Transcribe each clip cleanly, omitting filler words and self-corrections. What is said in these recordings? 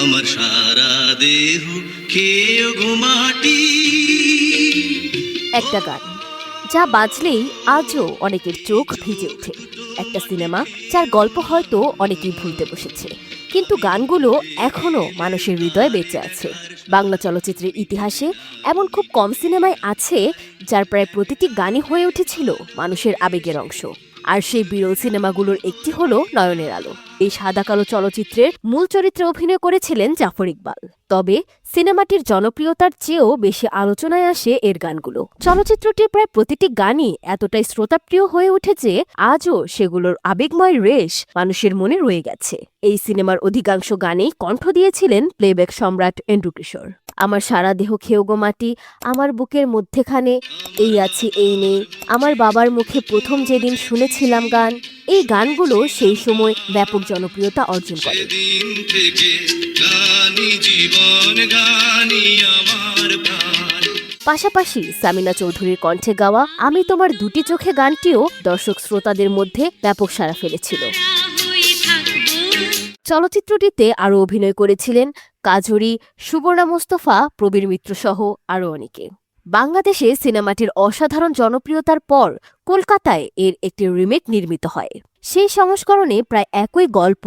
আমার সারা দেহ খেয়ে ঘুমাটি। একটা গান যা বাজলেই আজও অনেকের চোখ ভিজে ওঠে। একটা সিনেমা যার গল্প হয়তো অনেকেই ভুলতে বসেছে, কিন্তু গানগুলো এখনো মানুষের হৃদয়ে বেঁচে আছে। বাংলা চলচ্চিত্রের ইতিহাসে এমন খুব কম সিনেমায় আছে যার প্রায় প্রতিটি গানই হয়ে উঠেছিল মানুষের আবেগের অংশ। আর সেই বিরল সিনেমাগুলোর একটি হলো নয়নের আলো। এই সাদা কালো চলচ্চিত্রের মূল চরিত্রে অভিনয় করেছিলেন জাফর ইকবাল। তবে সিনেমাটির জনপ্রিয়তার চেয়েও বেশি আলোচনায় আসে এর গানগুলো। চলচ্চিত্রটির প্রায় প্রতিটি গানই এতটাই শ্রোতাপ্রিয় হয়ে উঠে যে আজও সেগুলোর আবেগময় রেশ মানুষের মনে রয়ে গেছে। এই সিনেমার অধিকাংশ গানেই কণ্ঠ দিয়েছিলেন প্লেব্যাক সম্রাট এন্ড্রু কিশোর। আমার সারা দেহ খেও গো মাটি, আমার বুকের মধ্যেখানে, এই আছি এই নেই, আমার বাবার মুখে প্রথম যেদিন শুনেছিলাম গান, এই গানগুলো সেই সময় ব্যাপক জনপ্রিয়তা অর্জন করে। পাশাপাশি সামিনা চৌধুরীর কণ্ঠে গাওয়া আমি তোমার দুটি চোখে গানটিও দর্শক শ্রোতাদের মধ্যে ব্যাপক সাড়া ফেলেছিল। চলচ্চিত্রটিতে আরও অভিনয় করেছিলেন কাজরি, সুবর্ণা মোস্তফা, প্রবীর মিত্র সহ আরও অনেকে। বাংলাদেশে সিনেমাটির অসাধারণ জনপ্রিয়তার পর কলকাতায় এর একটি রিমেক নির্মিত হয়। সেই সংস্করণে প্রায় একই গল্প,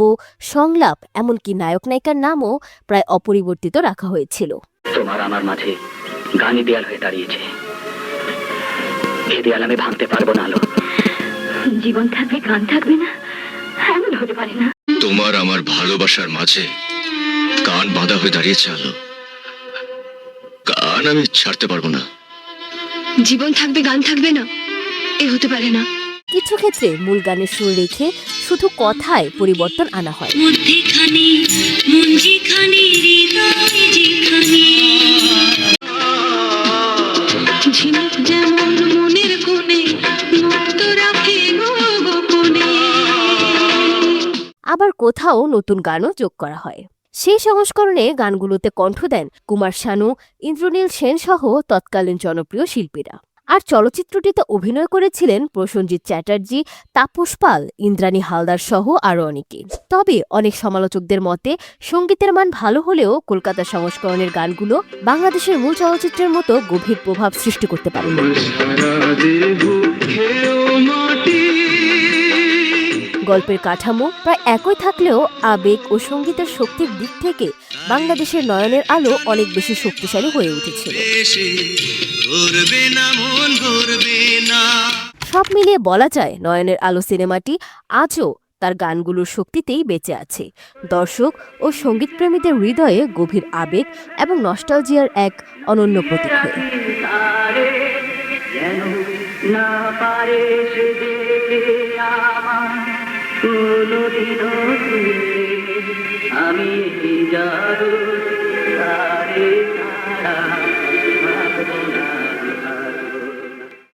সংলাপ, এমনকি নায়ক নায়িকার নামও প্রায় অপরিবর্তিত রাখা হয়েছিল। তোমার আমার মাঝে গানই দেয়াল হয়ে দাঁড়িয়েছে, এই দেয়াল আমি ভাঙতে পারবো না। আলো, জীবন থাকবে গান থাকবে না, এমন হতে পারে না। তোমার আমার ভালোবাসার মাঝে গান বাঁধা হয়ে দাঁড়িয়েছে। আলো, গান আমি ছাড়তে পারবো না। জীবন থাকবে গান থাকবে না, এ হতে পারে না। কিছু ক্ষেত্রে মূল গানের সুর রেখে শুধু কথায় পরিবর্তন আনা হয়। আবার কোথাও নতুন গানও যোগ করা হয়। সেই সংস্করণে গানগুলোতে কণ্ঠ দেন কুমার শানু, ইন্দ্রনীল সেন সহ তৎকালীন জনপ্রিয় শিল্পীরা। আর চলচ্চিত্রটিতে অভিনয় করেছিলেন প্রসেনজিৎ চ্যাটার্জি, তাপস পাল, ইন্দ্রাণী হালদার সহ আরও অনেকে। তবে অনেক সমালোচকদের মতে সঙ্গীতের মান ভালো হলেও কলকাতা সংস্করণের গানগুলো বাংলাদেশের মূল চলচ্চিত্রের মতো গভীর প্রভাব সৃষ্টি করতে পারেনি। গল্পের কাঠামো প্রায় একই থাকলেও আবেগ ও সঙ্গীতের শক্তির দিক থেকে বাংলাদেশের নয়নের আলো অনেক বেশি শক্তিশালী হয়ে উঠেছিল। সব মিলিয়ে বলা যায় নয়নের আলো সিনেমাটি আজও তার গানগুলোর শক্তিতেই বেঁচে আছে, দর্শক ও সঙ্গীতপ্রেমীদের হৃদয়ে গভীর আবেগ এবং নস্টালজিয়ার এক অনন্য প্রতীক হয়ে। আমি